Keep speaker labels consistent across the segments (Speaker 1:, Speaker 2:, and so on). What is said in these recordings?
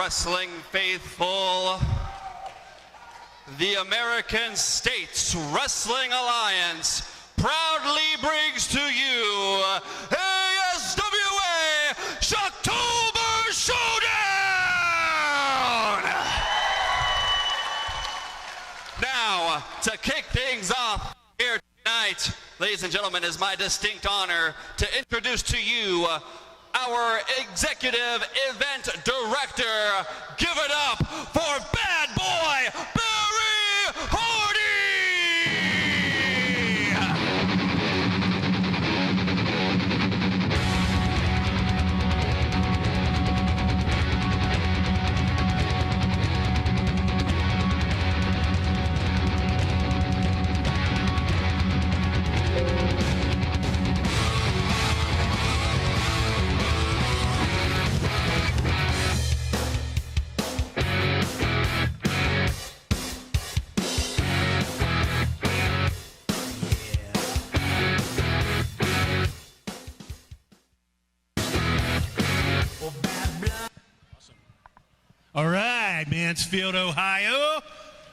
Speaker 1: wrestling faithful, the American States Wrestling Alliance proudly brings to you ASWA ShocktoberShowdown! Now, to kick things off here tonight, ladies and gentlemen, it is my distinct honor to introduce to you our Executive Event Director. Give it up for Bad Boy Barry Hardy!
Speaker 2: All right, Mansfield, Ohio.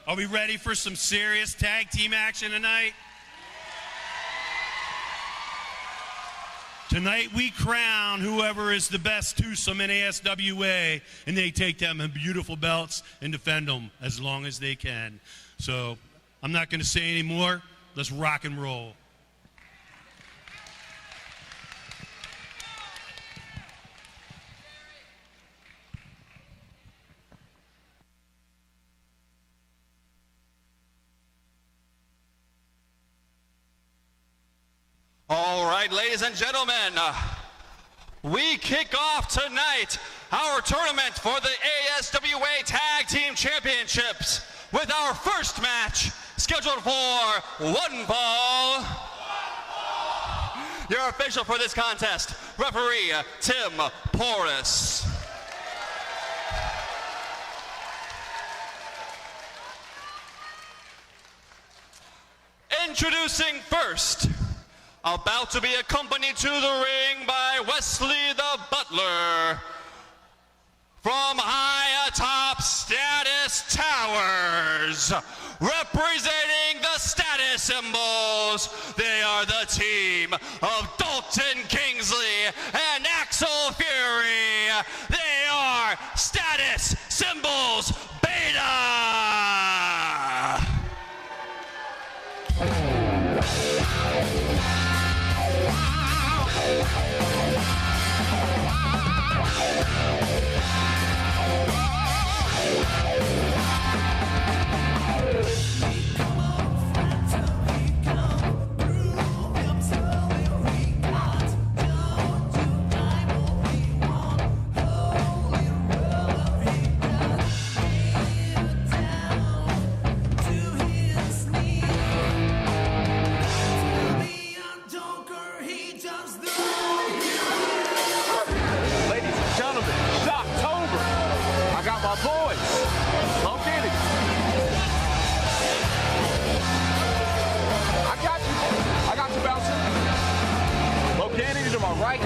Speaker 2: Are we ready for some serious tag team action tonight? Tonight we crown whoever is the best twosome in ASWA, and they take them in beautiful belts and defend them as long as they can. So I'm not going to say any more. Let's rock and roll.
Speaker 1: All right, ladies and gentlemen, we kick off tonight our tournament for the ASWA Tag Team Championships with our first match scheduled for one fall. Your official for this contest, referee Tim Porras. Introducing first, about to be accompanied to the ring by Wesley the Butler from high atop Status Towers, representing the status symbols. They are the team of Dalton Kingsley and Axel Fury. They are Status Symbols Beta.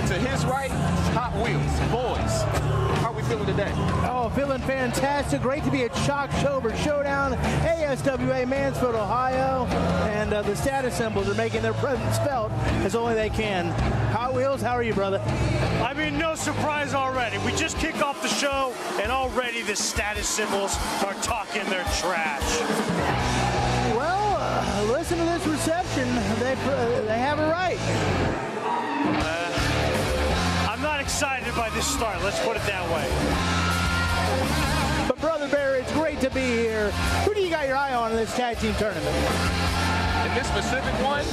Speaker 3: To his right, Hot Wheels. Boys, how are we feeling today?
Speaker 4: Oh, feeling fantastic. Great to be at ShocktoberShowdown, ASWA Mansfield, Ohio. And the status symbols are making their presence felt as only they can. Hot Wheels, how are you, brother?
Speaker 5: I mean, no surprise already. We just kicked off the show, and already the status symbols are talking their trash.
Speaker 4: Well, listen to this reception. They have it right.
Speaker 5: I'm not excited by this start, let's put it that way.
Speaker 4: But Brother Barry, it's great to be here. Who do you got your eye on in this tag team tournament?
Speaker 3: In this specific one,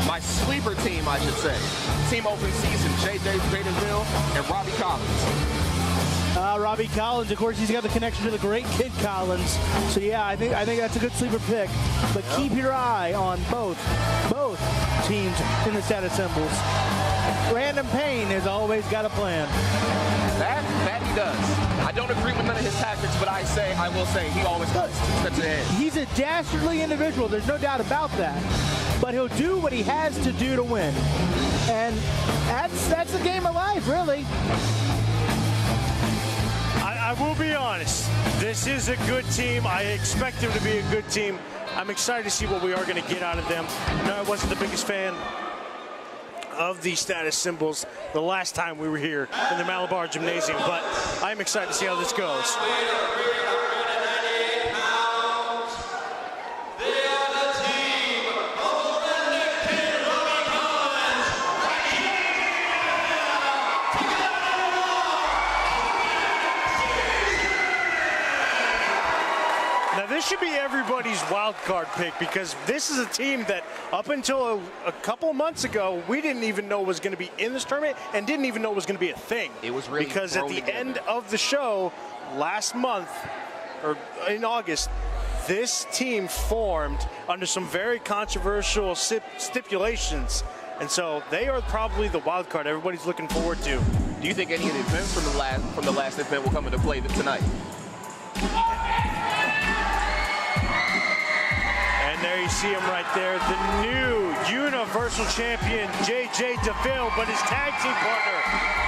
Speaker 3: my sleeper team, I should say. Team open season, JJ Deville and Robby Collins.
Speaker 4: Robby Collins, of course, he's got the connection to the great Kid Collins. So yeah, I think that's a good sleeper pick. But keep your eye on both teams in the status symbols. Random Pain has always got a plan.
Speaker 3: That he does. I don't agree with none of his tactics, but I will say he always cuts ahead.
Speaker 4: He's a dastardly individual, there's no doubt about that. But he'll do what he has to do to win. And that's the game of life, really.
Speaker 5: honest, this is a good team. I expect them to be a good team. I'm excited to see what we are going to get out of them. No, I wasn't the biggest fan of the status symbols the last time we were here in the Malabar Gymnasium, but I'm excited to see how this goes. This should be everybody's wild card pick, because this is a team that up until a couple of months ago, we didn't even know was going to be in this tournament and didn't even know it was going to be a thing.
Speaker 3: It was really
Speaker 5: because at the end of the show last month, or in August, this team formed under some very controversial stipulations. And so they are probably the wild card everybody's looking forward to.
Speaker 3: Do you think any of the events from the last event will come into play tonight?
Speaker 5: There you see him right there, the new Universal Champion, Deville, but his tag team partner,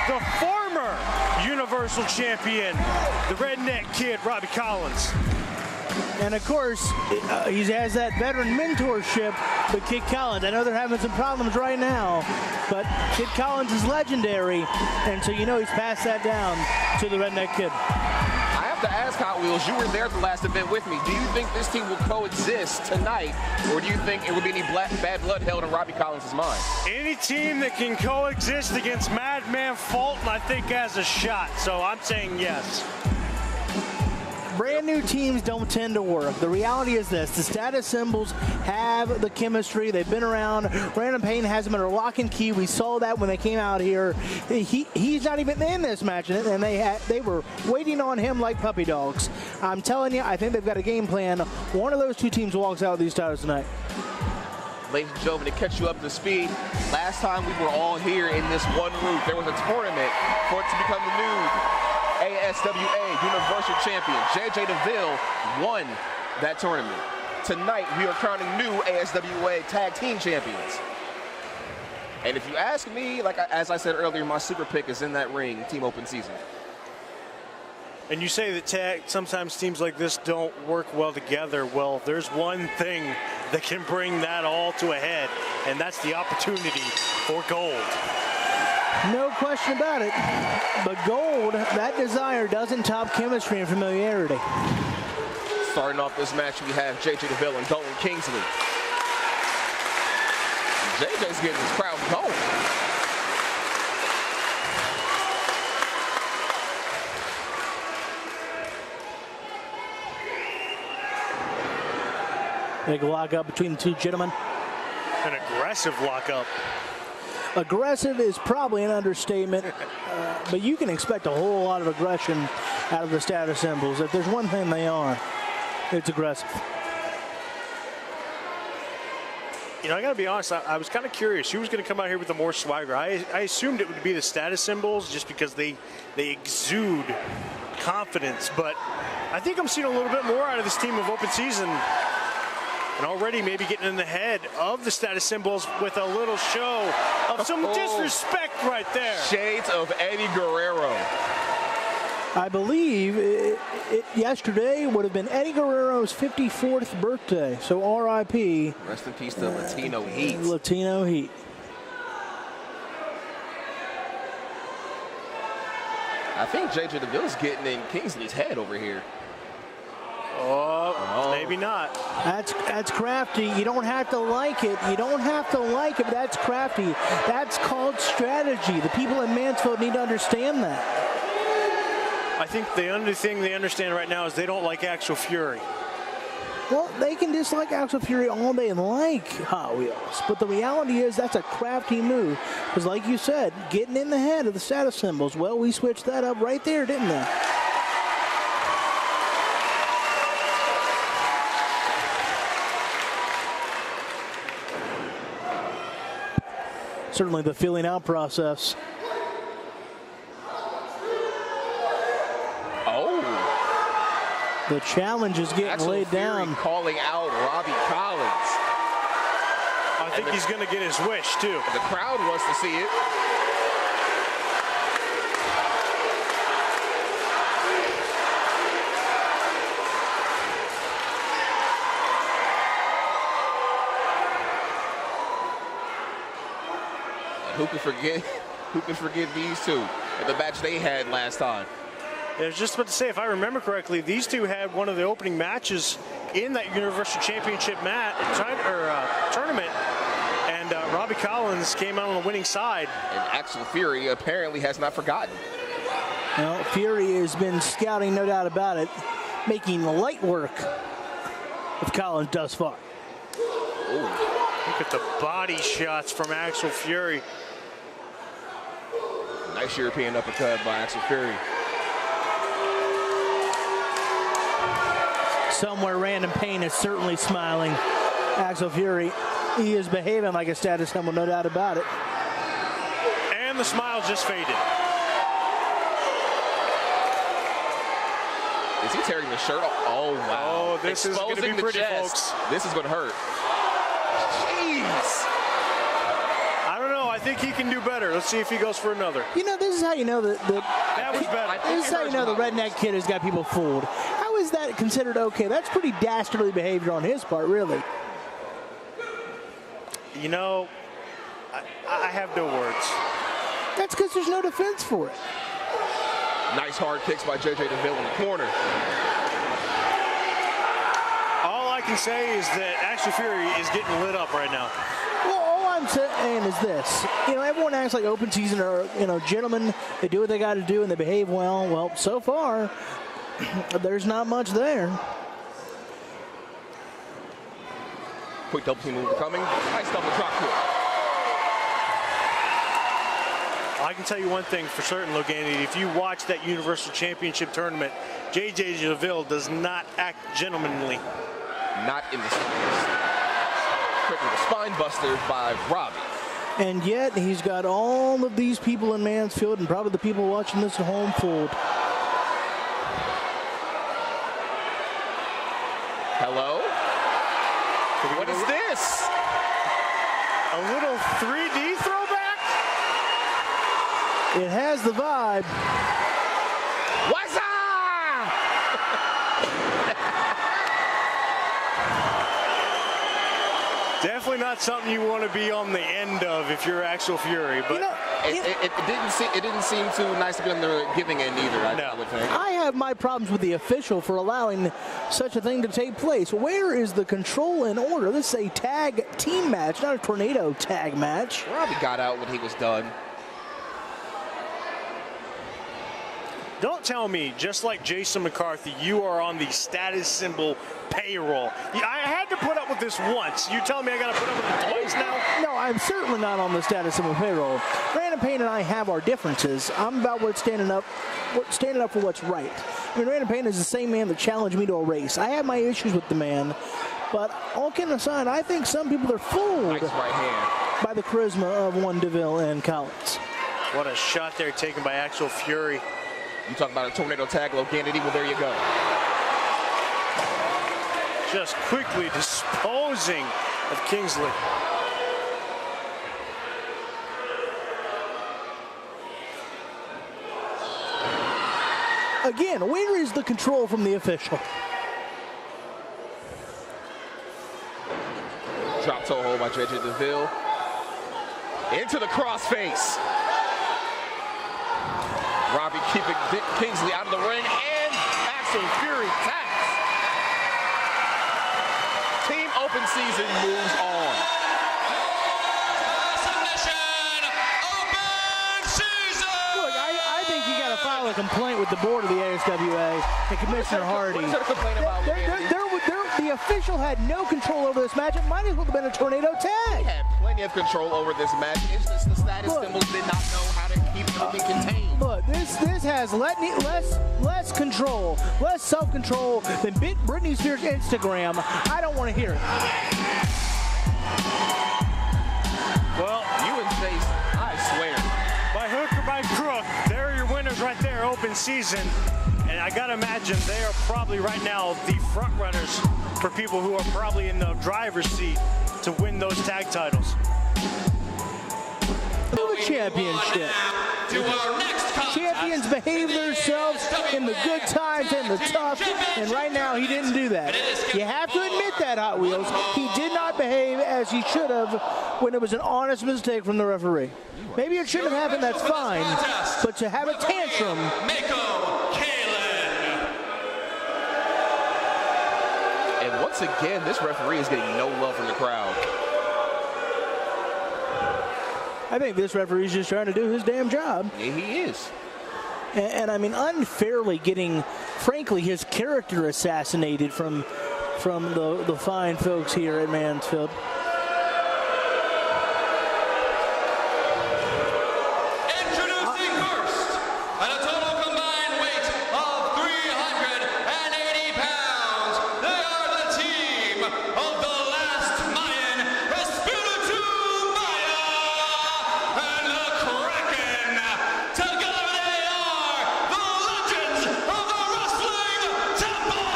Speaker 5: the former Universal Champion, the Redneck Kid, Robby Collins.
Speaker 4: And of course, he has that veteran mentorship with Kid Collins. I know they're having some problems right now, but Kid Collins is legendary, and so you know he's passed that down to the Redneck Kid.
Speaker 3: To ask Hot Wheels, you were there at the last event with me. Do you think this team will coexist tonight, or do you think it would be any bad blood held in Robby Collins' mind?
Speaker 5: Any team that can coexist against Madman Fulton, I think, has a shot. So I'm saying yes.
Speaker 4: Brand new teams don't tend to work. The reality is this: the status symbols have the chemistry. They've been around. Brandon Payne has them in a lock and key. We saw that when they came out here. He's not even in this match, and they were waiting on him like puppy dogs. I'm telling you, I think they've got a game plan. One of those two teams walks out with these titles tonight.
Speaker 3: Ladies and gentlemen, to catch you up to speed, last time we were all here in this one roof, there was a tournament for it to become the new ASWA Universal Champion. JJ Deville won that tournament. Tonight, we are crowning new ASWA Tag Team Champions. And if you ask me, as I said earlier, my super pick is in that ring, team open season.
Speaker 5: And you say that sometimes teams like this don't work well together. Well, there's one thing that can bring that all to a head, and that's the opportunity for gold.
Speaker 4: No question about it. But gold, that desire doesn't top chemistry and familiarity.
Speaker 3: Starting off this match, we have JJ Deville and Dalton Kingsley. JJ's getting his crowd going.
Speaker 4: Big lockup between the two gentlemen.
Speaker 5: An aggressive lockup.
Speaker 4: Aggressive is probably an understatement, but you can expect a whole lot of aggression out of the status symbols. If there's one thing they are, it's aggressive.
Speaker 5: You know, I got to be honest, I was kind of curious who was going to come out here with the more swagger. I assumed it would be the status symbols just because they exude confidence, but I think I'm seeing a little bit more out of this team of open season. And already maybe getting in the head of the status symbols with a little show of some disrespect right there.
Speaker 3: Shades of Eddie Guerrero.
Speaker 4: I believe yesterday would have been Eddie Guerrero's 54th birthday. So R.I.P.
Speaker 3: Rest in peace to Latino Heat.
Speaker 4: Latino Heat.
Speaker 3: I think JJ Deville's getting in Kingsley's head over here.
Speaker 5: Oh, maybe not.
Speaker 4: That's crafty. You don't have to like it. You don't have to like it, but that's crafty. That's called strategy. The people in Mansfield need to understand that.
Speaker 5: I think the only thing they understand right now is they don't like Actual Fury.
Speaker 4: Well, they can dislike Actual Fury all day and like Hot Wheels, but the reality is that's a crafty move. Because like you said, getting in the head of the status symbols, well, we switched that up right there, didn't they? Certainly the feeling out process.
Speaker 3: Oh.
Speaker 4: The challenge is getting laid down.
Speaker 3: Calling out Robby Collins.
Speaker 5: I think he's going to get his wish, too.
Speaker 3: The crowd wants to see it. could forget? Who could forget these two in the match they had last time?
Speaker 5: I was just about to say, if I remember correctly, these two had one of the opening matches in that Universal Championship tournament, and Robbie Collins came out on the winning side.
Speaker 3: And Axel Fury apparently has not forgotten.
Speaker 4: Well, Fury has been scouting, no doubt about it, making light work of Collins thus far.
Speaker 3: Ooh.
Speaker 5: Look at the body shots from Axel Fury.
Speaker 3: Nice European uppercut by Axel Fury.
Speaker 4: Somewhere Random Pain is certainly smiling. Axel Fury, he is behaving like a status symbol, no doubt about it.
Speaker 5: And the smile just faded.
Speaker 3: Is he tearing the shirt off? Oh, wow.
Speaker 5: Oh, this is going to be pretty, folks.
Speaker 3: This is going to hurt. Jeez.
Speaker 5: I don't know. I think he can do better. Let's see if he goes for another.
Speaker 4: You know, this is how you know that
Speaker 5: That was better.
Speaker 4: this is how you know the redneck kid has got people fooled. How is that considered okay? That's pretty dastardly behavior on his part, really.
Speaker 5: You know, I have no words.
Speaker 4: That's because there's no defense for it.
Speaker 3: Nice hard kicks by JJ Deville in the corner.
Speaker 5: All I can say is that Axel Fury is getting lit up right now.
Speaker 4: Well, all I'm saying is this. You know, everyone acts like open season are, you know, gentlemen. They do what they got to do and they behave well. Well, so far, there's not much there.
Speaker 3: Quick double team move coming. Nice double drop kick.
Speaker 5: I can tell you one thing for certain, Loganity. If you watch that Universal Championship tournament, JJ Deville does not act gentlemanly.
Speaker 3: Not in the slightest. Quick with a spine buster by Robby.
Speaker 4: And yet, he's got all of these people in Mansfield and probably the people watching this at home fooled.
Speaker 3: Hello? What is this?
Speaker 5: A little 3D throwback?
Speaker 4: It has the vibe.
Speaker 3: What's up?
Speaker 5: Definitely not something you want to be on the end of if you're Axel Fury. But
Speaker 4: You know,
Speaker 3: It didn't seem too nice to be on the giving end either, I would think.
Speaker 4: I have my problems with the official for allowing such a thing to take place. Where is the control and order? This is a tag team match, not a tornado tag match.
Speaker 3: Robby got out when he was done.
Speaker 5: don't tell me, just like Jason McCarthy, you are on the status symbol payroll. I had to put up with this once. You telling me I got to put up with it twice now?
Speaker 4: No, I'm certainly not on the status symbol payroll. Random Pain and I have our differences. I'm about standing up for what's right. I mean, Random Pain is the same man that challenged me to a race. I have my issues with the man, but all kidding aside, I think some people are fooled
Speaker 3: Nice right hand.
Speaker 4: by the charisma of one Deville and Collins.
Speaker 5: What a shot there taken by Axel Fury.
Speaker 3: You talk about a tornado tag, Loganity, well, there you go.
Speaker 5: Just quickly disposing of Kingsley.
Speaker 4: Again, where is the control from the official?
Speaker 3: Drop toe hold by JJ Deville. Into the crossface. Robby keeping Dick Kingsley out of the ring, and Axel Fury taps. Team Open Season moves on.
Speaker 1: Submission, Open Season!
Speaker 4: Look, I think you got to file a complaint with the board of the ASWA and Commissioner Hardy.
Speaker 3: What is there to complain about?
Speaker 4: The official had no control over this match. It might as well have been a tornado
Speaker 3: He
Speaker 4: tag.
Speaker 3: had plenty of control over this match. It's just the status symbols did not know how to keep everything contained.
Speaker 4: Look, this has less control, less self-control than Britney Spears' Instagram. I don't want to hear it.
Speaker 5: Well,
Speaker 3: You and Chase, I swear.
Speaker 5: by hook or by crook, there are your winners right there, Open Season. And I got to imagine they are probably right now the front runners for people who are probably in the driver's seat to win those tag titles.
Speaker 4: The championship.
Speaker 1: To our next contest.
Speaker 4: champions behave themselves in the good times and the tough, and right now he didn't do that. You have to admit that, Hot Wheels. He did not behave as he should have when it was an honest mistake from the referee. Maybe it shouldn't have happened, that's fine, but to have a tantrum.
Speaker 3: And once again, this referee is getting no love from the crowd.
Speaker 4: I think this referee's just trying to do his damn job.
Speaker 3: Yeah, he is.
Speaker 4: And I mean, unfairly getting, frankly, his character assassinated from the fine folks here at Mansfield.
Speaker 1: Introducing first, at a total combined weight of 380 pounds, they are the team of the last Mayan, Espiritu Maya, and the Kraken. Together they are the legends of the wrestling temple.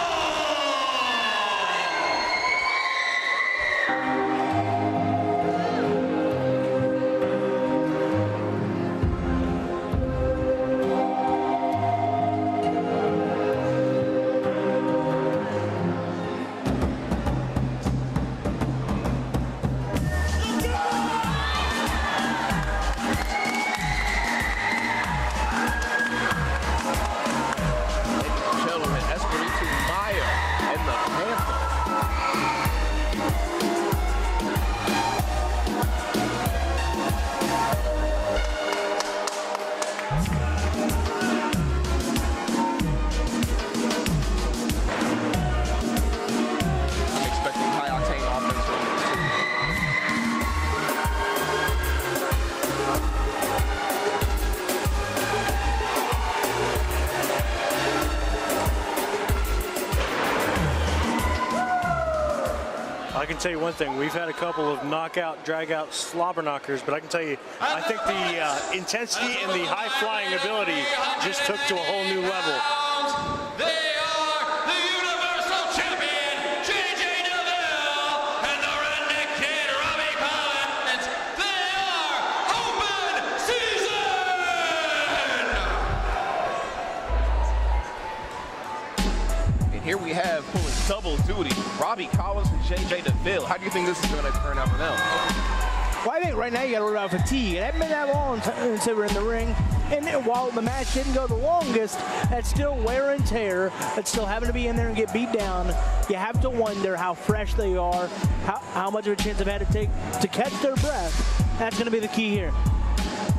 Speaker 3: Gentlemen, Espiritu Maya and the Panther. I'm expecting high octane offense from these two.
Speaker 5: I can tell you one thing. We've had a couple of knockout, drag-out slobber knockers, but I can tell you, I think the intensity and the high-flying ability just took to a whole new level.
Speaker 1: They are the Universal Champion, J.J. Deville, and the Redneck Kid, Robby Collins. They are open season!
Speaker 3: And here we have pulling double duty, Robby Collins and J.J. Deville. How do you think this is going to turn out for them?
Speaker 4: Well, I think right now you got to worry about fatigue. It hasn't been that long since they were in the ring. And while the match didn't go the longest, that's still wear and tear. That's still having to be in there and get beat down. You have to wonder how fresh they are, how much of a chance they've had to take to catch their breath. That's going to be the key here.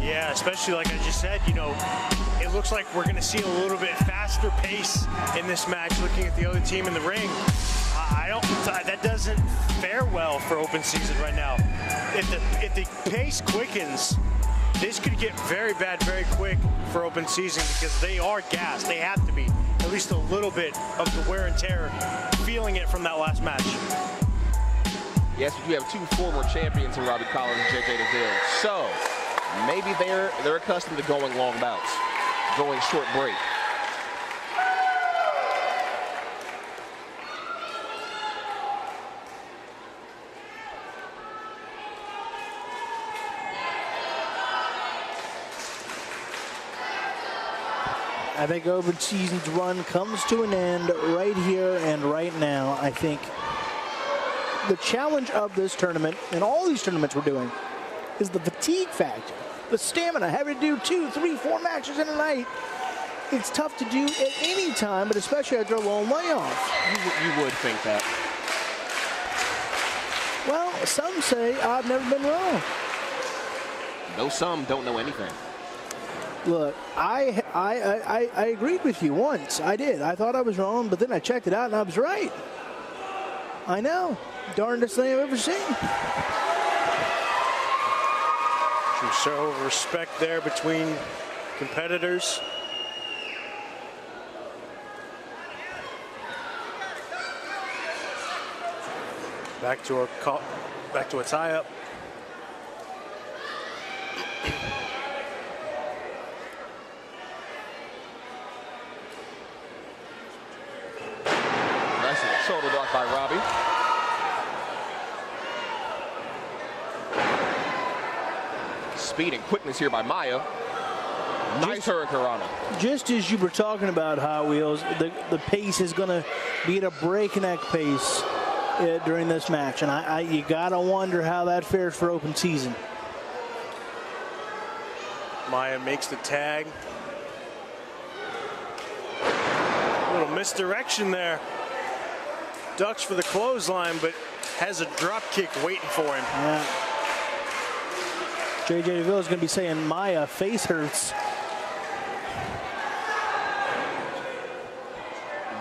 Speaker 5: Yeah, especially like I just said, you know, it looks like we're going to see a little bit faster pace in this match looking at the other team in the ring. That doesn't fare well for open season right now. If the pace quickens, this could get very bad very quick for open season because they are gassed. They have to be. At least a little bit of the wear and tear, feeling it from that last match.
Speaker 3: Yes, you have two former champions in Robby Collins and J.J. Deville. So maybe they're accustomed to going long bouts, going short break.
Speaker 4: I think open season's run comes to an end right here and right now. I think the challenge of this tournament and all these tournaments we're doing is the fatigue factor, the stamina, having to do 2, 3, 4 matches in a night. It's tough to do at any time, but especially after a long layoff.
Speaker 3: You would think that.
Speaker 4: Well, some say I've never been wrong.
Speaker 3: No, some don't know anything.
Speaker 4: Look, I agreed with you once. I did. I thought I was wrong, but then I checked it out and I was right. I know. Darndest thing I've ever seen.
Speaker 5: Some show of respect there between competitors. Back to a tie-up.
Speaker 3: Shoulder block by Robby. Speed and quickness here by Maya. Nice hurricanrana.
Speaker 4: Just as you were talking about, Hot Wheels, the pace is going to be at a breakneck pace during this match. And you got to wonder how that fares for open season.
Speaker 5: Maya makes the tag. A little misdirection there. Ducks for the clothesline, but has a drop kick waiting for him.
Speaker 4: Yeah. JJ Deville is going to be saying, Maya, face hurts.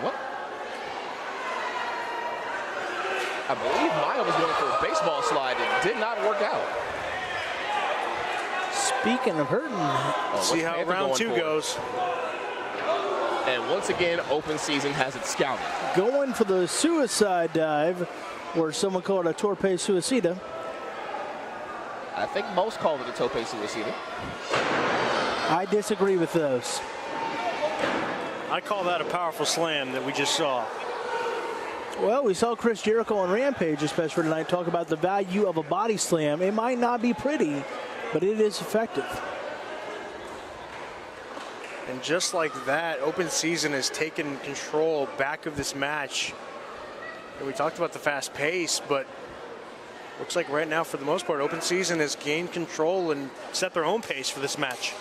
Speaker 3: What? I believe Maya was going for a baseball slide. It did not work out.
Speaker 4: Speaking of hurting.
Speaker 5: See how round 2 goes.
Speaker 3: And once again, open season has it scouted.
Speaker 4: Going for the suicide dive, or someone called it a torpe suicida.
Speaker 3: I think most call it a tope suicida.
Speaker 4: I disagree with those.
Speaker 5: I call that a powerful slam that we just saw.
Speaker 4: Well, we saw Chris Jericho on Rampage, especially tonight, talk about the value of a body slam. It might not be pretty, but it is effective.
Speaker 5: And just like that, open season has taken control back of this match. And we talked about the fast pace, but looks like right now, for the most part, open season has gained control and set their own pace for this match.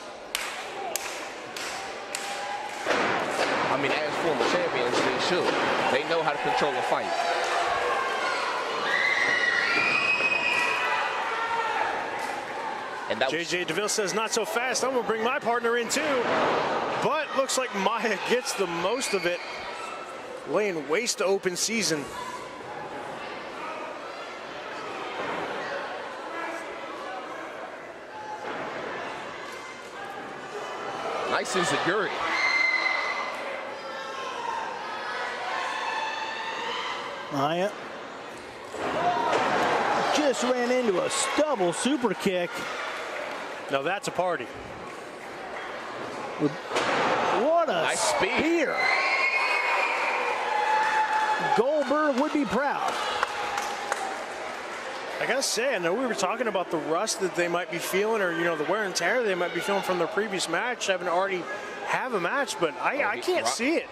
Speaker 3: I mean, as former champions, they should. They know how to control a fight. And that
Speaker 5: JJ Deville says, not so fast. I'm going to bring my partner in, too. But looks like Maya gets the most of it, laying waste to open season.
Speaker 3: nice insecurity.
Speaker 4: Maya just ran into a double super kick.
Speaker 5: Now that's a party.
Speaker 4: What a
Speaker 3: Nice speed.
Speaker 4: spear. Goldberg would be proud.
Speaker 5: I gotta say, I know we were talking about the rust that they might be feeling, or the wear and tear they might be feeling from their previous match, having already have a match, but I can't see it.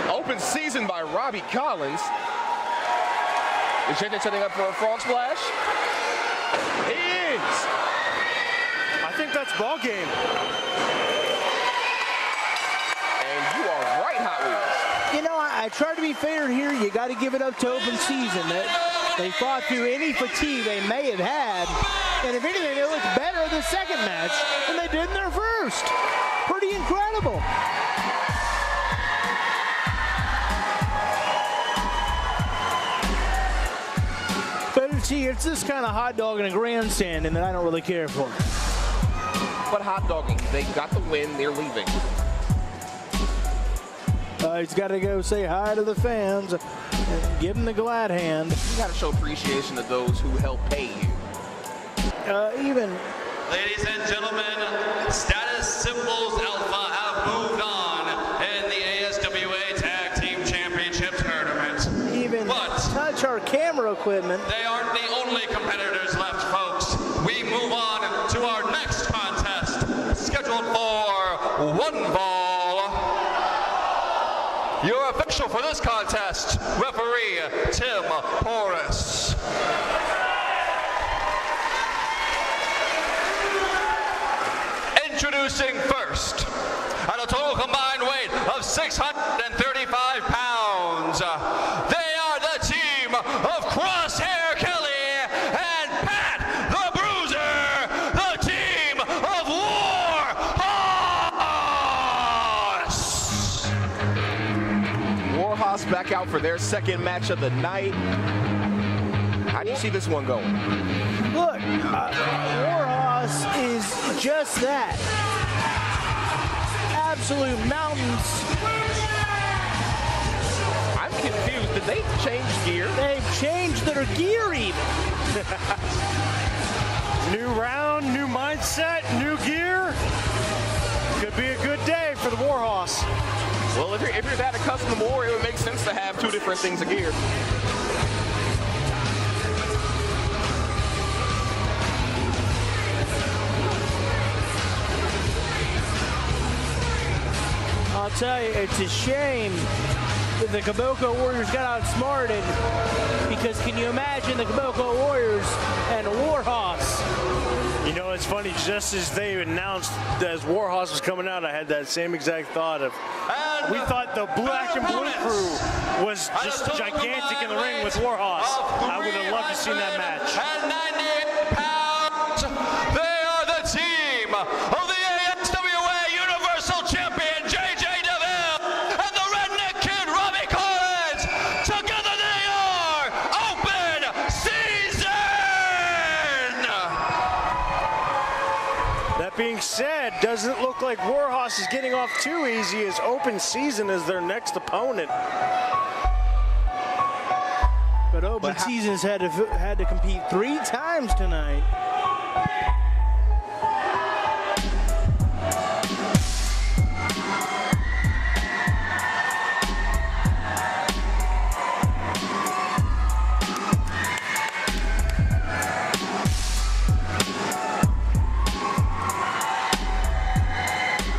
Speaker 3: Open season by Robbie Collins. Is JJ setting up for a frog splash? He is.
Speaker 5: I think that's ball game.
Speaker 3: And you are right, Hot Wheels.
Speaker 4: I tried to be fair here. You got to give it up to open season. They fought through any fatigue they may have had. And if anything, they looked better in the second match than they did in their first. Pretty incredible. But see, it's this kind of hot dog in a grandstand, and that I don't really care for.
Speaker 3: But hot dogging, they got the win, they're leaving.
Speaker 4: He's got to go say hi to the fans and give them the glad hand.
Speaker 3: You got to show appreciation to those who help pay you.
Speaker 1: Ladies and gentlemen, status symbols Alpha have moved on in the ASWA Tag Team Championship Tournament.
Speaker 4: Touch our camera equipment.
Speaker 1: They aren't the only competitors left, folks. We move on to our next contest, scheduled for one ball. Your official for this contest, referee Tim Porras. Introducing first, at a total combined weight of 635 pounds, they are the team of Crosshair Kelly and Pat the Bruiser, the team of Warhorse.
Speaker 3: Warhorse back out for their second match of the night. How do you see this one going?
Speaker 4: Look, Warhorse is just that. Absolute mountains.
Speaker 3: I'm confused. Did they change gear?
Speaker 4: They've changed their gear even.
Speaker 5: New round, new mindset, new gear. Could be a good day for the Warhorse.
Speaker 3: Well, if you're that accustomed to war, it would make sense to have two different things of gear.
Speaker 4: I'll tell you, it's a shame that the Caboclo Warriors got outsmarted, because can you imagine the Caboclo Warriors and Warhorse?
Speaker 5: You know, it's funny, just as they announced as Warhorse was coming out, I had that same exact thought of, we thought the black and blue crew was just gigantic in the ring with Warhorse. I would have loved to see that match.
Speaker 1: And 98 pounds, they are the team of the ASWA Universal Champion, JJ Deville, and the Redneck Kid, Robby Collins. Together they are Open Season!
Speaker 5: That being said, doesn't look like Warhorse is getting off too easy, as Open Season is their next opponent.
Speaker 4: But Open Season's had to compete 3 times tonight.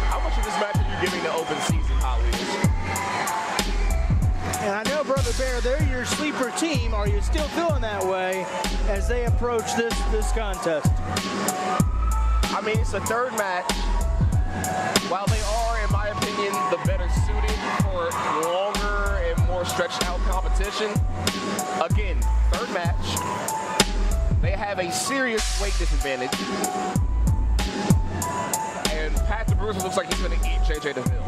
Speaker 3: How much of this match are you giving to Open Season, Hot Wheels?
Speaker 4: And I know, Brother Bear, they're your sleeper team. Are you still feeling that way as they approach this contest?
Speaker 3: I mean, it's the third match. While they are, in my opinion, the better suited for longer and more stretched out competition, again, third match, they have a serious weight disadvantage. And Pat the Bruiser looks like he's going to eat JJ Deville.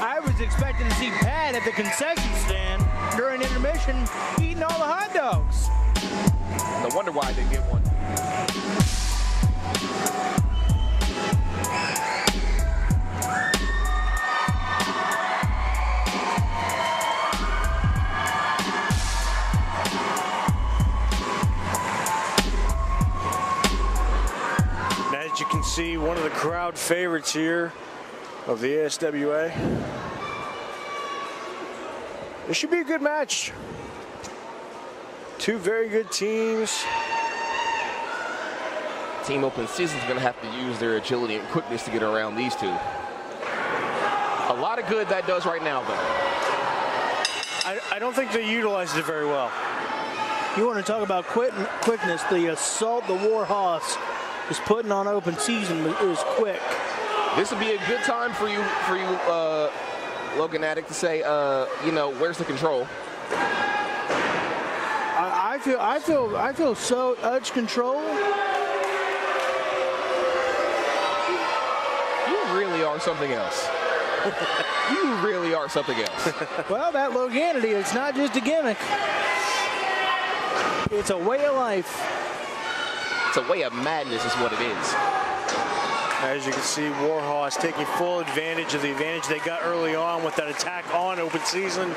Speaker 4: I was expecting to see Pat at the concession stand during intermission eating all the hot dogs.
Speaker 3: No wonder why I didn't get one.
Speaker 5: And as you can see, one of the crowd favorites here of the ASWA. This should be a good match. Two very good teams.
Speaker 3: Team Open Season's going to have to use their agility and quickness to get around these two. A lot of good that does right now, though.
Speaker 5: I don't think they utilized it very well.
Speaker 4: You want to talk about quickness, the assault the Warhorse is putting on Open Season is quick.
Speaker 3: This would be a good time for you, Logan Addict, to say, you know, where's the control?
Speaker 4: I feel so much control.
Speaker 3: You really are something else. You really are something else.
Speaker 4: Well, that Loganity, it's not just a gimmick. It's a way of life.
Speaker 3: It's a way of madness is what it is.
Speaker 5: As you can see, Warhorse taking full advantage of the advantage they got early on with that attack on Open Season.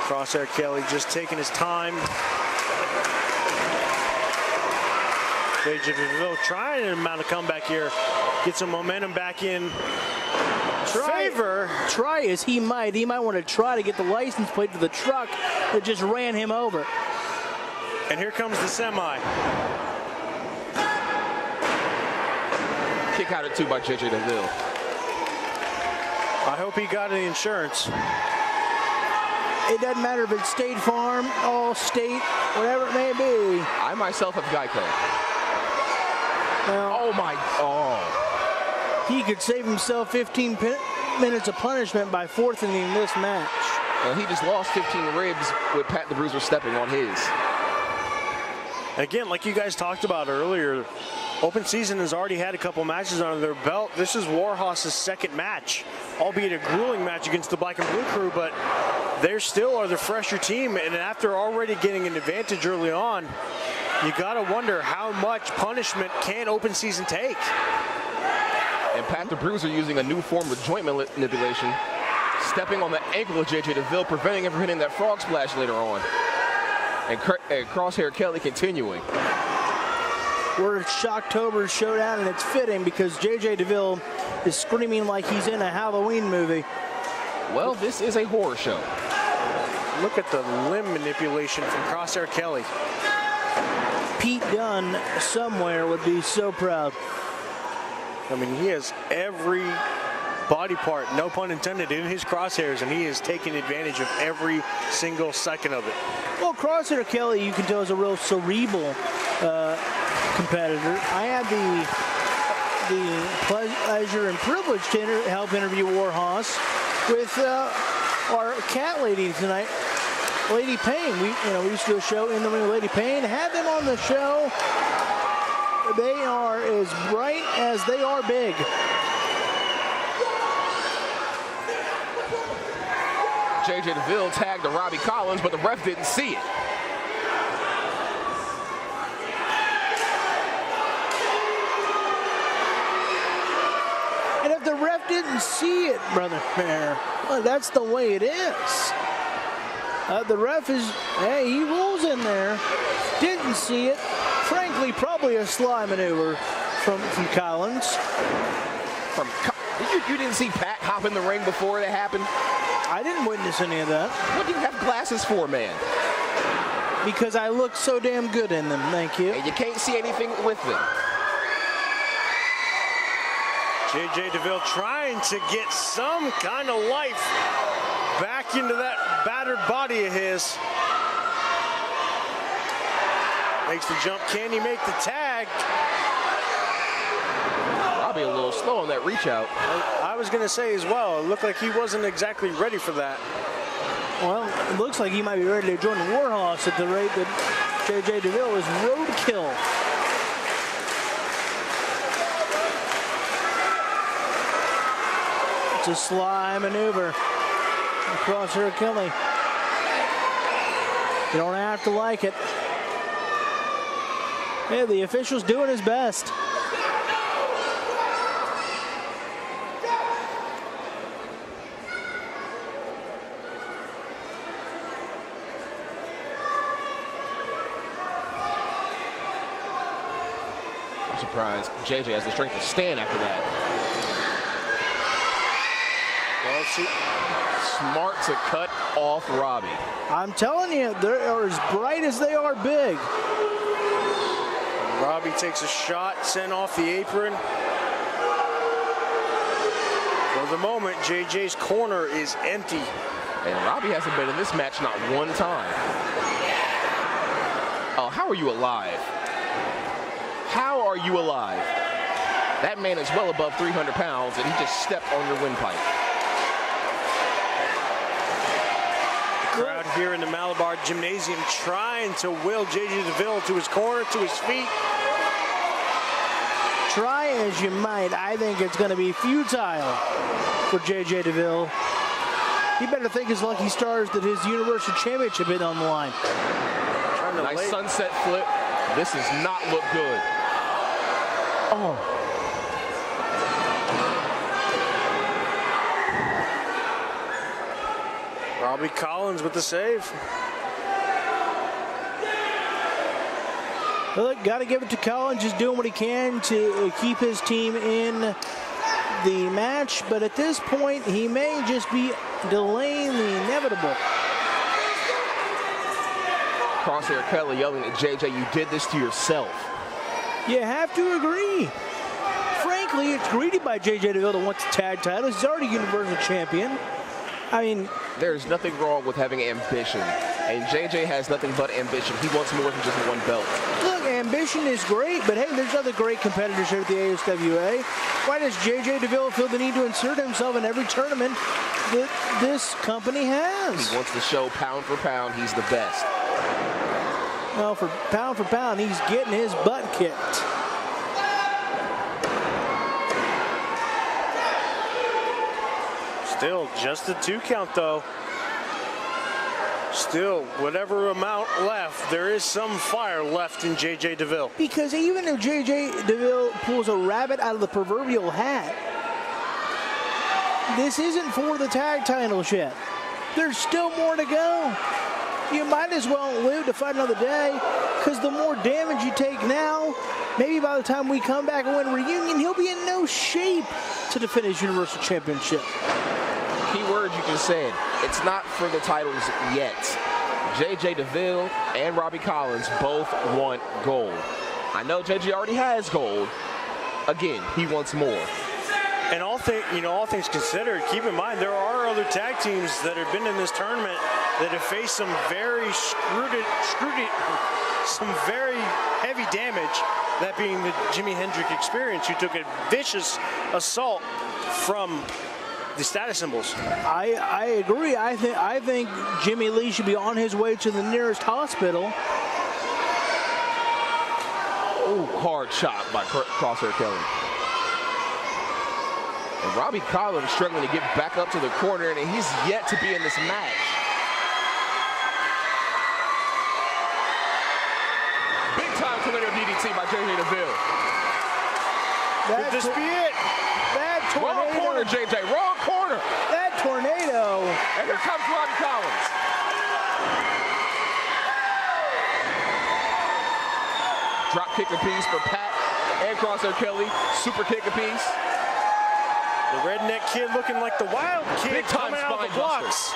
Speaker 5: Crosshair Kelly just taking his time. JJ Deville trying to mount a comeback here. Get some momentum back in favor.
Speaker 4: Try as he might want to try to get the license plate to the truck that just ran him over.
Speaker 5: And here comes the semi.
Speaker 3: Kick out at 2 by JJ Deville.
Speaker 5: I hope he got the insurance.
Speaker 4: It doesn't matter if it's State Farm, Allstate, whatever it may be.
Speaker 3: I myself have Geico.
Speaker 4: Well, he could save himself 15 minutes of punishment by forfeiting this match.
Speaker 3: He just lost 15 ribs with Pat the Bruiser stepping on his.
Speaker 5: Again, like you guys talked about earlier, Open Season has already had a couple matches under their belt. This is Warhorse's second match, albeit a grueling match against the Black and Blue crew, but they still are the fresher team, and after already getting an advantage early on, you gotta wonder how much punishment can Open Season take.
Speaker 3: And Pat the Bruiser using a new form of joint manipulation, stepping on the ankle of JJ Deville, preventing him from hitting that frog splash later on. And Crosshair Kelly continuing.
Speaker 4: We're at ShocktoberShowdown, and it's fitting because JJ Deville is screaming like he's in a Halloween movie.
Speaker 3: Well, this is a horror show.
Speaker 5: Look at the limb manipulation from Crosshair Kelly.
Speaker 4: Pete Dunne somewhere would be so proud.
Speaker 5: I mean, he has every body part, no pun intended, in his crosshairs, and he is taking advantage of every single second of it.
Speaker 4: Well, Crosshair Kelly, you can tell, is a real cerebral competitor. I had the pleasure and privilege to help interview Warhorse with our cat lady tonight, Lady Payne. We used to do a show in the ring with Lady Payne. Had them on the show. They are as bright as they are big.
Speaker 3: JJ Deville tagged to Robbie Collins, but the ref didn't see it.
Speaker 4: And if the ref didn't see it, Brother Mayor, well, that's the way it is. The ref is, hey, he rules in there. Didn't see it. Frankly, probably a sly maneuver from Collins.
Speaker 3: You didn't see Pat hop in the ring before it happened?
Speaker 4: I didn't witness any of that.
Speaker 3: What do you have glasses for, man?
Speaker 4: Because I look so damn good in them, thank you.
Speaker 3: And you can't see anything with them.
Speaker 5: JJ Deville trying to get some kind of life back into that battered body of his. Makes the jump. Can he make the tag?
Speaker 3: Robbie a little slow on that reach out.
Speaker 5: I was going to say as well, it looked like he wasn't exactly ready for that.
Speaker 4: Well, it looks like he might be ready to join the Warhorse at the rate that JJ Deville is roadkill. It's a sly maneuver across her Kelly. You don't have to like it. Yeah, the official's doing his best.
Speaker 3: I'm surprised JJ has the strength to stand after that. Well, see, smart to cut off Robbie.
Speaker 4: I'm telling you, they're as bright as they are big.
Speaker 5: Robbie takes a shot, sent off the apron. For the moment, JJ's corner is empty.
Speaker 3: And Robbie hasn't been in this match not one time. Oh, how are you alive? How are you alive? That man is well above 300 pounds, and he just stepped on your windpipe.
Speaker 5: Crowd here in the Malabar Gymnasium trying to will JJ Deville to his corner, to his feet.
Speaker 4: Try as you might, I think it's going to be futile for JJ Deville. He better thank his lucky stars that his Universal Championship is on the line.
Speaker 3: Nice sunset flip. This does not look good. Oh.
Speaker 5: Robbie Collins with the save.
Speaker 4: Look, got to give it to Collins. Just doing what he can to keep his team in the match. But at this point, he may just be delaying the inevitable.
Speaker 3: Crosshair Kelly yelling at JJ, you did this to yourself.
Speaker 4: You have to agree. Frankly, it's greedy by JJ Deville to want the tag title. He's already Universal Champion. I mean,
Speaker 3: there's nothing wrong with having ambition. And JJ has nothing but ambition. He wants more than just one belt.
Speaker 4: Look, ambition is great, but hey, there's other great competitors here at the ASWA. Why does JJ Deville feel the need to insert himself in every tournament that this company has?
Speaker 3: He wants to show pound for pound he's the best.
Speaker 4: Well, for pound, he's getting his butt kicked.
Speaker 5: Still just a 2 count, though. Still, whatever amount left, there is some fire left in JJ Deville.
Speaker 4: Because even if JJ Deville pulls a rabbit out of the proverbial hat, this isn't for the tag titles yet. There's still more to go. You might as well live to fight another day, because the more damage you take now, maybe by the time we come back and win reunion, he'll be in no shape to defend his Universal Championship.
Speaker 3: Key word you just said, it's not for the titles yet. JJ Deville and Robby Collins both want gold. I know JJ already has gold. Again, he wants more.
Speaker 5: And all things considered, keep in mind there are other tag teams that have been in this tournament that have faced some very some very heavy damage. That being the Jimi Hendrix Experience, who took a vicious assault from the status symbols.
Speaker 4: I agree. I think Jimmy Lee should be on his way to the nearest hospital.
Speaker 3: Oh, hard shot by Crosshair Kelly. And Robby Collins struggling to get back up to the corner, and he's yet to be in this match. Big time tornado DDT by JJ Deville.
Speaker 5: Could this be it?
Speaker 4: That tornado.
Speaker 3: Wrong corner, JJ. Wrong corner.
Speaker 4: That tornado.
Speaker 3: And here comes Robby Collins. Drop kick apiece for Pat and Crosshair Kelly. Super kick apiece.
Speaker 5: The redneck kid looking like the wild kid.
Speaker 3: Big time
Speaker 5: coming out of the blocks.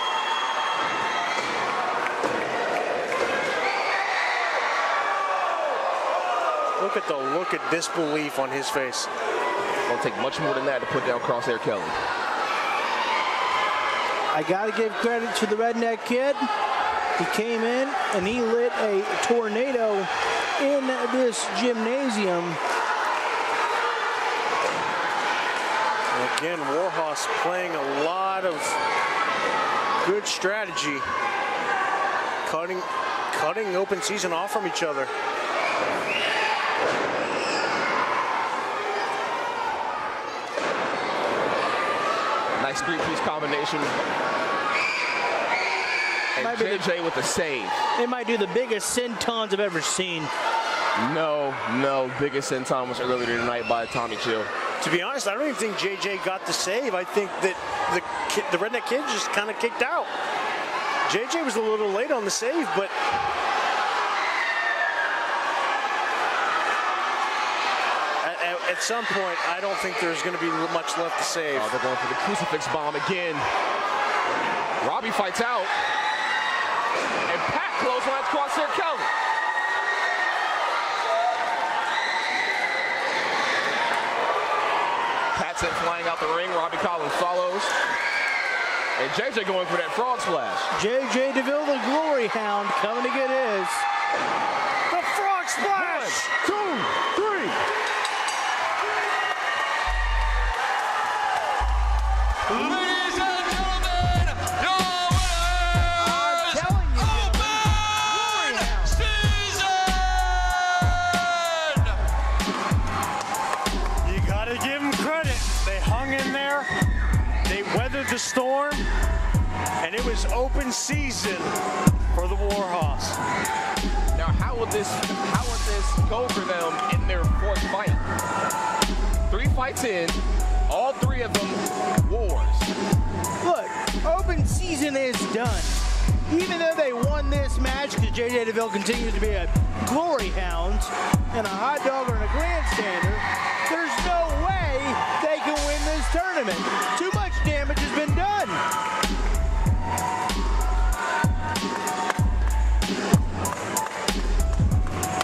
Speaker 5: Look at disbelief on his face.
Speaker 3: Won't take much more than that to put down Crosshair Kelly.
Speaker 4: I gotta give credit to the redneck kid. He came in and he lit a tornado in this gymnasium.
Speaker 5: Again, Warhorse playing a lot of good strategy, cutting open season off from each other.
Speaker 3: Nice three-piece combination. And JJ with the save.
Speaker 4: They might do the biggest sentons I've ever seen.
Speaker 3: No, biggest senton was earlier tonight by Tommy Chill.
Speaker 5: To be honest, I don't even think JJ got the save. I think that the redneck kid just kind of kicked out. JJ was a little late on the save, but at some point, I don't think there's going to be much left to save.
Speaker 3: Oh, they're going for the crucifix bomb again. Robby fights out. And Pat clotheslines Crosshair Kelly. Pat sent flying out the ring. Robby Collins follows. And JJ going for that frog splash.
Speaker 4: JJ Deville, the glory hound, coming to get his.
Speaker 5: The frog splash!
Speaker 3: 1, 2, 3.
Speaker 1: Ladies and gentlemen, your winners, open season!
Speaker 5: You gotta give them credit. They hung in there, they weathered the storm, and it was open season for the Warhorse.
Speaker 3: Now, how would this go for them in their fourth fight? 3 fights in, all 3 of them wars.
Speaker 4: Look, open season is done. Even though they won this match, because JJ Deville continues to be a glory hound and a hot dog and a grandstander, there's no way they can win this tournament. Too much damage has been done.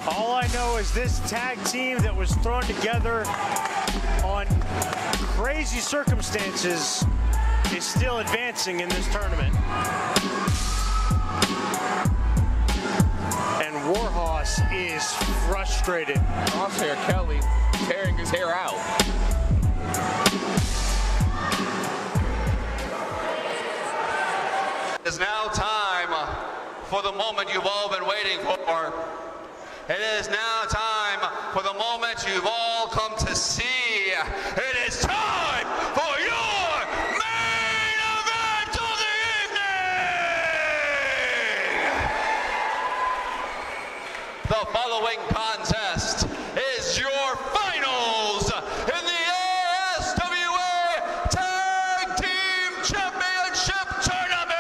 Speaker 5: All I know is this tag team that was thrown together on crazy circumstances is still advancing in this tournament. And Warhorse is frustrated.
Speaker 3: Crosshair Kelly tearing his hair out.
Speaker 1: It is now time for the moment you've all been waiting for. It is now time for the moment you've all come to see. It is time for your main event of the evening! The following contest is your finals in the ASWA Tag Team Championship Tournament!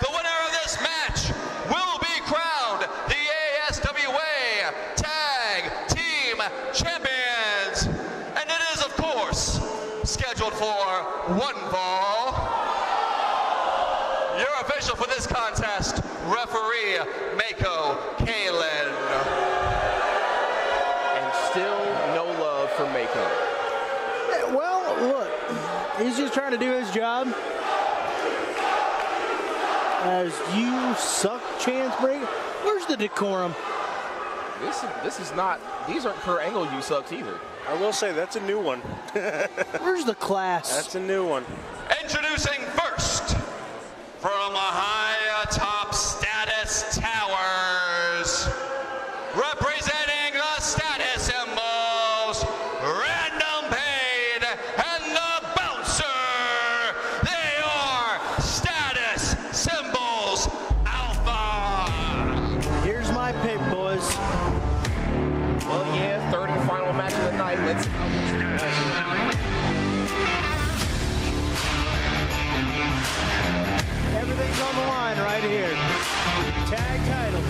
Speaker 1: The winner of this match will be crowned the ASWA Tag Team Champions. And it is, of course, scheduled for 1 fall. referee Mako Kalen.
Speaker 3: And still no love for Mako.
Speaker 4: Well, look, he's just trying to do his job. As you suck chance break. Where's the decorum?
Speaker 3: This is not, these aren't per angle you sucks either.
Speaker 5: I will say that's a new one.
Speaker 4: Where's the class?
Speaker 5: That's a new one.
Speaker 1: Introducing first, from a high atop Status Towers, representing the status symbols, Random Pain and the Bouncer. They are Status Symbols Alpha.
Speaker 4: Here's my pick, boys.
Speaker 3: Well, yeah, third and final match of the night. Let's see how this
Speaker 4: Everything's on the line right here. Tag titles.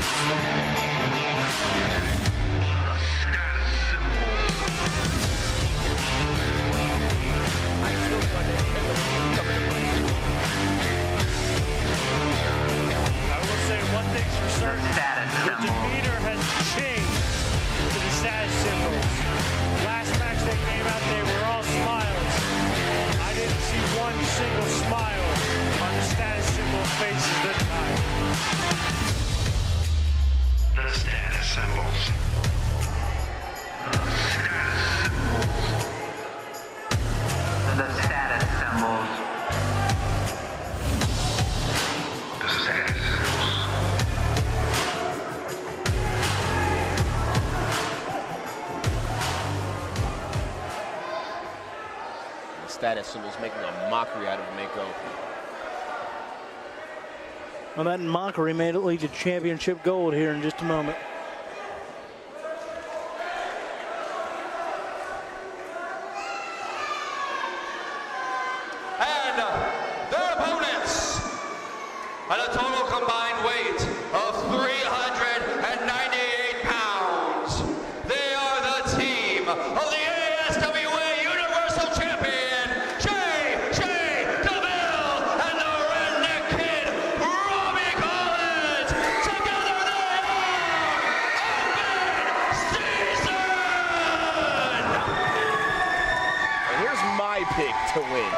Speaker 5: I will say one thing's for certain. The demeanor has changed to the status symbols. Last match they came out, they were all smiles. I didn't see one single smile on the status symbol faces this time.
Speaker 6: The status symbols. The status symbols. The status symbols.
Speaker 3: The status symbols making a mockery out of Mako.
Speaker 4: Well, that mockery made it lead to championship gold here in just a moment.
Speaker 1: And their opponents, at a total combined weight of 398 pounds, they are the team of the ASWA Universal Champion, J.J. Deville and the Redneck Kid, Robby Collins. Together they are Open Season!
Speaker 3: And here's my pick to win.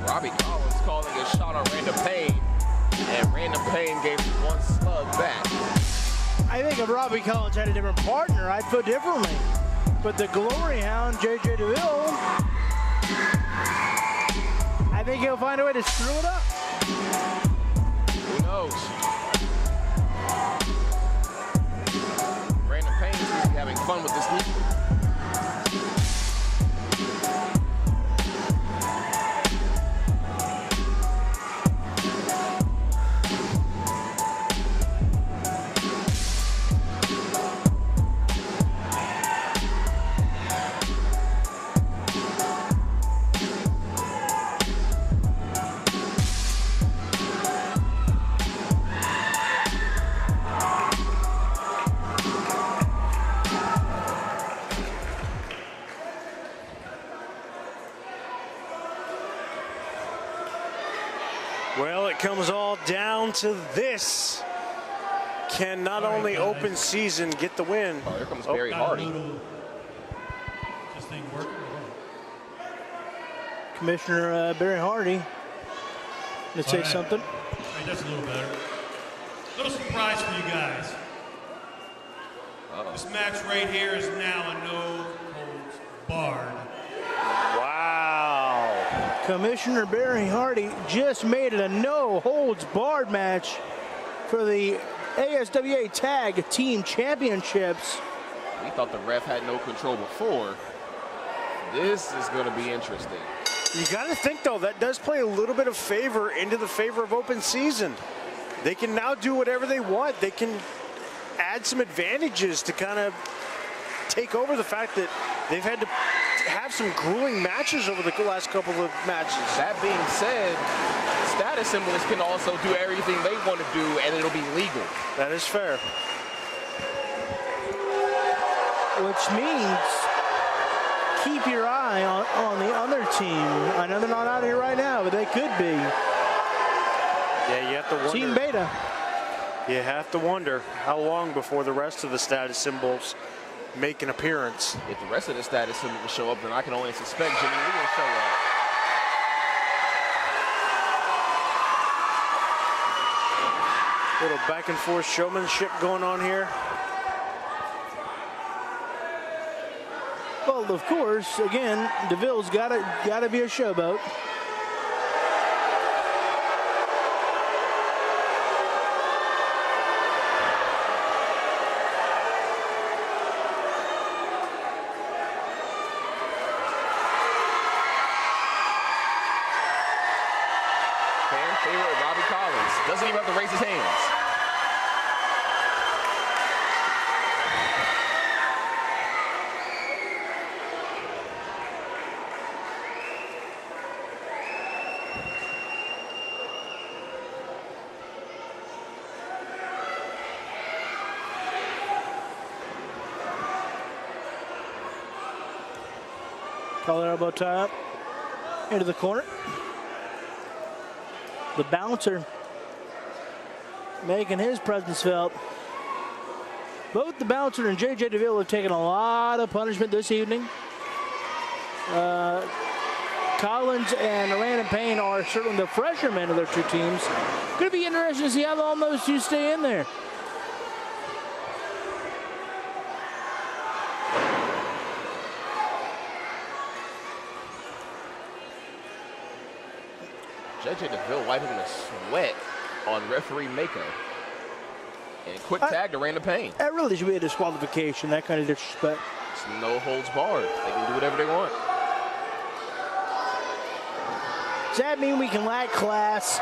Speaker 3: Robby Collins calling a shot on Random Pain, and Random Pain gave one slug back.
Speaker 4: I think if Robby Collins had a different partner, I'd put differently. But the glory hound, J.J. Deville, I think he'll find a way to screw it up.
Speaker 3: Who knows? Random Pain seems to be having fun with this knee.
Speaker 5: Well, it comes all down to this. Can not only Open Season get the win?
Speaker 3: Oh, here comes Barry Hardy.
Speaker 2: This thing working?
Speaker 4: Commissioner Barry Hardy, gonna say something.
Speaker 2: Hey, that's a little better. Little surprise for you guys. This match right here is now a no holds barred.
Speaker 5: Wow.
Speaker 4: Commissioner Barry Hardy just made it a no holds barred match for the ASWA Tag Team Championships.
Speaker 3: We thought the ref had no control before. This is going to be interesting.
Speaker 5: You got to think, though, that does play a little bit of favor into the favor of open season. They can now do whatever they want. They can add some advantages to kind of take over the fact that they've had to have some grueling matches over the last couple of matches.
Speaker 3: That being said, status symbols can also do everything they want to do, and it'll be legal.
Speaker 5: That is fair.
Speaker 4: Which means keep your eye on the other team. I know they're not out here right now, but they could be.
Speaker 5: Yeah, you have to wonder.
Speaker 4: Team Beta.
Speaker 5: You have to wonder how long before the rest of the status symbols make an appearance.
Speaker 3: If the rest of the status symbols show up, then I can only suspect Jimmy Lee will show up.
Speaker 5: Little back and forth showmanship going on here.
Speaker 4: Well, of course, again, Deville's got to be a showboat.
Speaker 3: Fan favorite Robbie Collins doesn't even have to raise his hands.
Speaker 4: Collar elbow tie up into the corner. The bouncer making his presence felt. Both the bouncer and J.J. Deville have taken a lot of punishment this evening. Collins and Random Payne are certainly the fresher men of their two teams. Going to be interesting to see how long those two stay in there.
Speaker 3: J.J. Deville wiping the sweat on referee Mako. And quick tag to Random Payne.
Speaker 4: That really should be a disqualification, that kind of disrespect.
Speaker 3: It's no holds barred. They can do whatever they want.
Speaker 4: Does that mean we can lack class?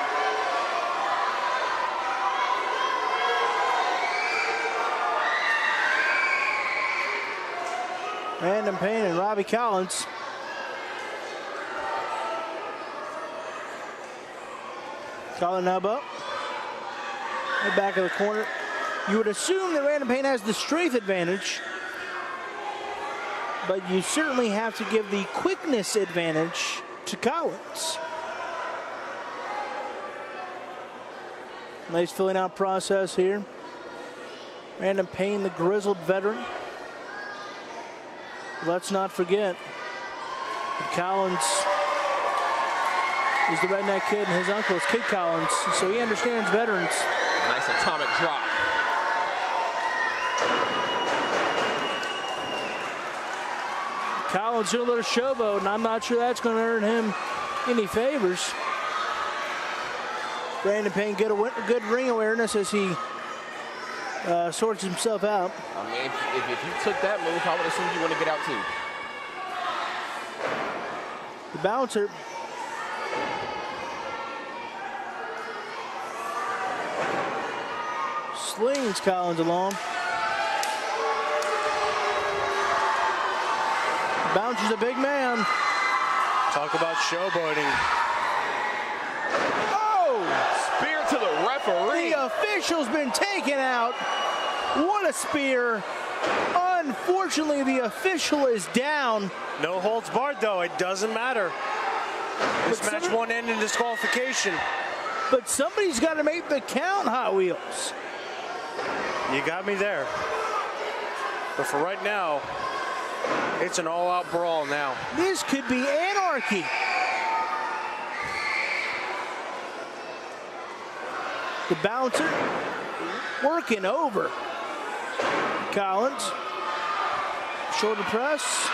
Speaker 4: Random Payne and Robbie Collins. Collar elbow. The back of the corner. You would assume that Random Payne has the strength advantage, but you certainly have to give the quickness advantage to Collins. Nice filling out process here. Random Payne, the grizzled veteran. Let's not forget that Collins is the redneck kid, and his uncle is Kid Collins, so he understands veterans.
Speaker 3: Nice atomic drop.
Speaker 4: Collins doing a little showboat, and I'm not sure that's going to earn him any favors. Random Payne get a good ring awareness as he sorts himself out.
Speaker 3: I mean, if you took that move, I would assume you want to get out too.
Speaker 4: The bouncer. Slings Collins along. The bouncer's a big man.
Speaker 5: Talk about showboating.
Speaker 4: Oh!
Speaker 3: Spear to the referee.
Speaker 4: The official's been taken out. What a spear. Unfortunately, the official is down.
Speaker 5: No holds barred, though. It doesn't matter. This match won't end in disqualification.
Speaker 4: But somebody's got to make the count, Hot Wheels.
Speaker 5: You got me there. But for right now, it's an all-out brawl now.
Speaker 4: This could be anarchy. The bouncer working over Collins. Shoulder press.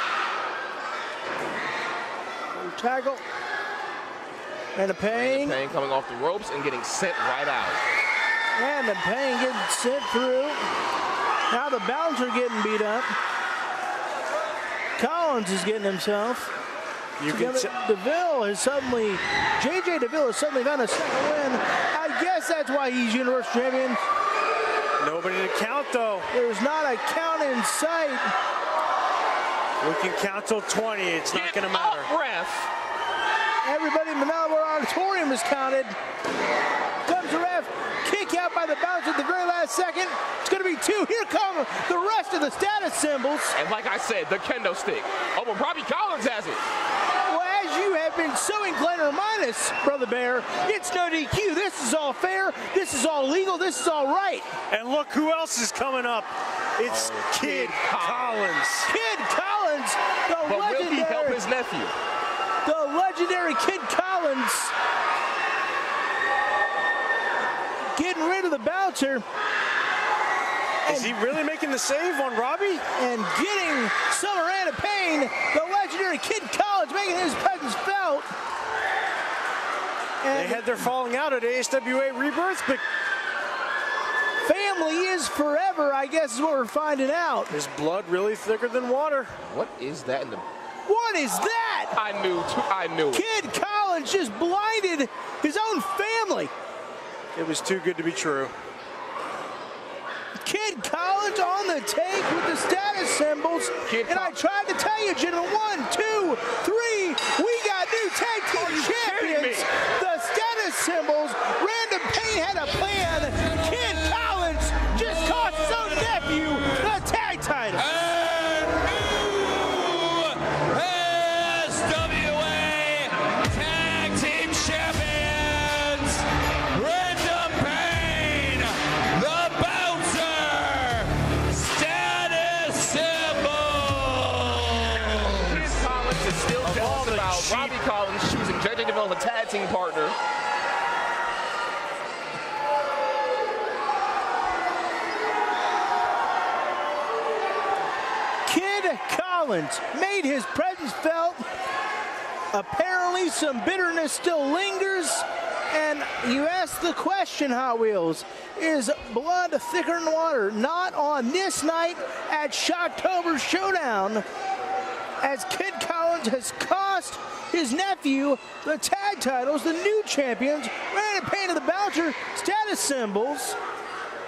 Speaker 4: Tackle. And a Payne.
Speaker 3: Payne coming off the ropes and getting sent right out.
Speaker 4: And the Payne getting sent through. Now the bouncer getting beat up. Collins is getting himself. Deville has suddenly, J.J. Deville has suddenly found a second win. I guess that's why he's Universal Champion.
Speaker 5: Nobody to count, though.
Speaker 4: There's not a count in sight.
Speaker 5: We can count till 20. It's not going to matter.
Speaker 3: Ref.
Speaker 4: Everybody in the Malibor Auditorium is counted. Comes the ref. Kick out by the bouncer at the very last second. It's going to be 2. Here come the rest of the status symbols.
Speaker 3: And like I said, the kendo stick. Oh, but Robbie Collins has it.
Speaker 4: Well, as you have been so inclined to remind us, Brother Bear, it's no DQ. This is all fair. This is all legal. This is all right.
Speaker 5: And look who else is coming up. It's Kid Collins.
Speaker 4: Kid Collins, the
Speaker 3: But
Speaker 4: legendary.
Speaker 3: will he help his nephew?
Speaker 4: The legendary Kid Collins getting rid of the bouncer.
Speaker 5: Is he really making the save on Robbie?
Speaker 4: And getting Summeranda Payne, the legendary Kid Collins, making his presence felt. And
Speaker 5: They had their falling out at ASWA Rebirth, but
Speaker 4: family is forever, I guess is what we're finding out.
Speaker 5: is blood really thicker than water?
Speaker 3: What is that in the...
Speaker 4: What is that?
Speaker 3: I knew it.
Speaker 4: Kid Collins just blinded his own family.
Speaker 5: It was too good to be true.
Speaker 4: Kid Collins on the take with the status symbols. And I tried to tell you, gentlemen, 1, 2, 3, we got new tag team champions. The status symbols, Random Payne had a plan. Kid Collins just cost his own nephew the tag title.
Speaker 1: ASWA Tag Team Champions, Random Payne, the Bouncer, status symbol.
Speaker 3: Kid Collins is still
Speaker 5: all
Speaker 3: jealous
Speaker 5: the
Speaker 3: about
Speaker 5: cheap-
Speaker 3: Robbie Collins choosing J.J. Deville as a tag team partner.
Speaker 4: Kid Collins made his presence felt. Apparently some bitterness still lingers. And you ask the question, Hot Wheels, is blood thicker than water? Not on this night at ShocktoberShowdown, as Kid Collins has cost his nephew the tag titles, the new champions, Random Payne and the Bouncer, status symbols.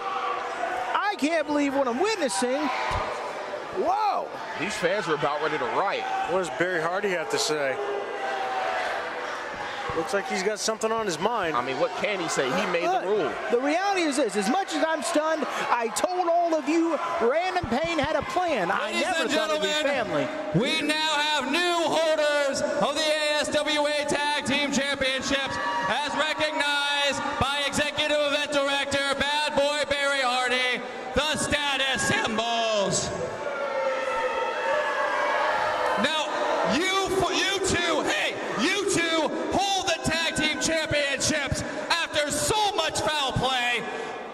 Speaker 4: I can't believe what I'm witnessing. Whoa!
Speaker 3: These fans are about ready to riot.
Speaker 5: What does Barry Hardy have to say? Looks like he's got something on his mind.
Speaker 3: I mean, what can he say? He made
Speaker 4: Look,
Speaker 3: the rule.
Speaker 4: the reality is this, as much as I'm stunned, I told all of you Random Payne had a plan. I
Speaker 1: Ladies
Speaker 4: never
Speaker 1: and
Speaker 4: thought it'd be
Speaker 1: gentlemen,
Speaker 4: family.
Speaker 1: we now have new holders of the ASWA Tag Team Championships as recognized by Executive Event Director Bad Boy Barry Hardy, the status symbols. Now, you two hold the tag team championships after so much foul play.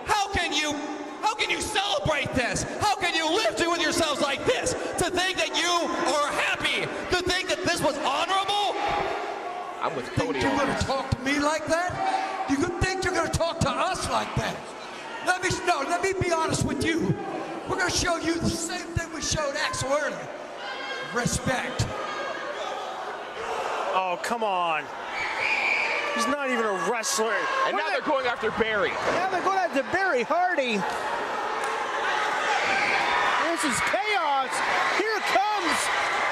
Speaker 1: How can you celebrate this? How can you live with yourselves like this? To think that you are happy, to think that this was honorable?
Speaker 3: I'm with
Speaker 7: Think
Speaker 3: Cody
Speaker 7: you're
Speaker 3: on
Speaker 7: going
Speaker 3: this.
Speaker 7: to talk to me like that? You could think you're going to talk to us like that? Let me be honest with you. We're going to show you the same thing we showed Axel earlier. Respect.
Speaker 5: Oh, come on. He's not even a wrestler.
Speaker 3: And now they're going after Barry.
Speaker 4: Now they're going after Barry Hardy. This is chaos. Here comes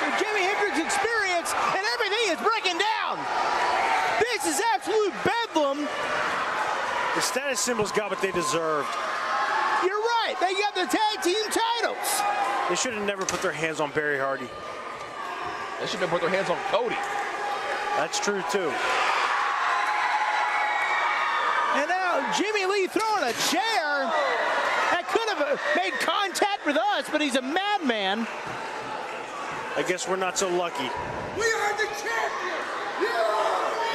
Speaker 4: the Jimi Hendrix Experience, and everything is breaking down. This is absolute bedlam.
Speaker 5: The status symbols got what they deserved.
Speaker 4: You're right. They got the tag team titles.
Speaker 5: They should have never put their hands on Barry Hardy.
Speaker 3: They should have put their hands on Cody.
Speaker 5: That's true, too.
Speaker 4: And now Jimmy Lee throwing a chair. That could have made contact with us, but he's a madman.
Speaker 5: I guess we're not so lucky.
Speaker 7: We are the champions!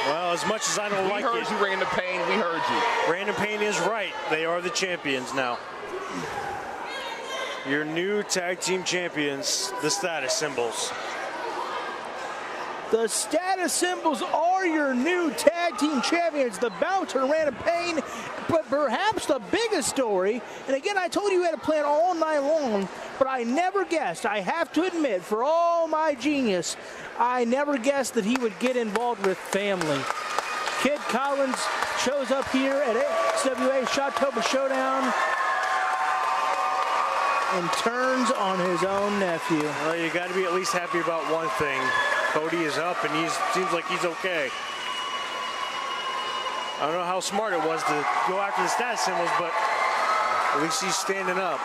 Speaker 5: Well, as much as I don't
Speaker 3: We
Speaker 5: like
Speaker 3: heard
Speaker 5: it,
Speaker 3: you, Random Payne. We heard you.
Speaker 5: Random Payne is right. They are the champions now. Your new tag team champions, the status symbols.
Speaker 4: The status symbols are your new tag team champions, the Bouncer and Random Pain. But perhaps the biggest story, and again, I told you had to plan all night long, but I never guessed, I have to admit, for all my genius, I never guessed that he would get involved with family. Kid Collins shows up here at ASWA ShocktoberShowdown and turns on his own nephew.
Speaker 5: Well, you got to be at least happy about one thing. Cody is up, and he seems like he's okay. I don't know how smart it was to go after the status symbols, but at least he's standing up.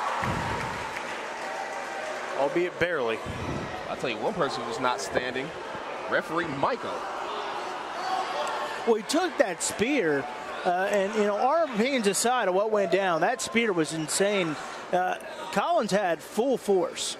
Speaker 5: Albeit barely.
Speaker 3: I'll tell you one person who's not standing. Referee Michael.
Speaker 4: Well, he took that spear, and, you know, our opinions aside of what went down, that spear was insane. Collins had full force.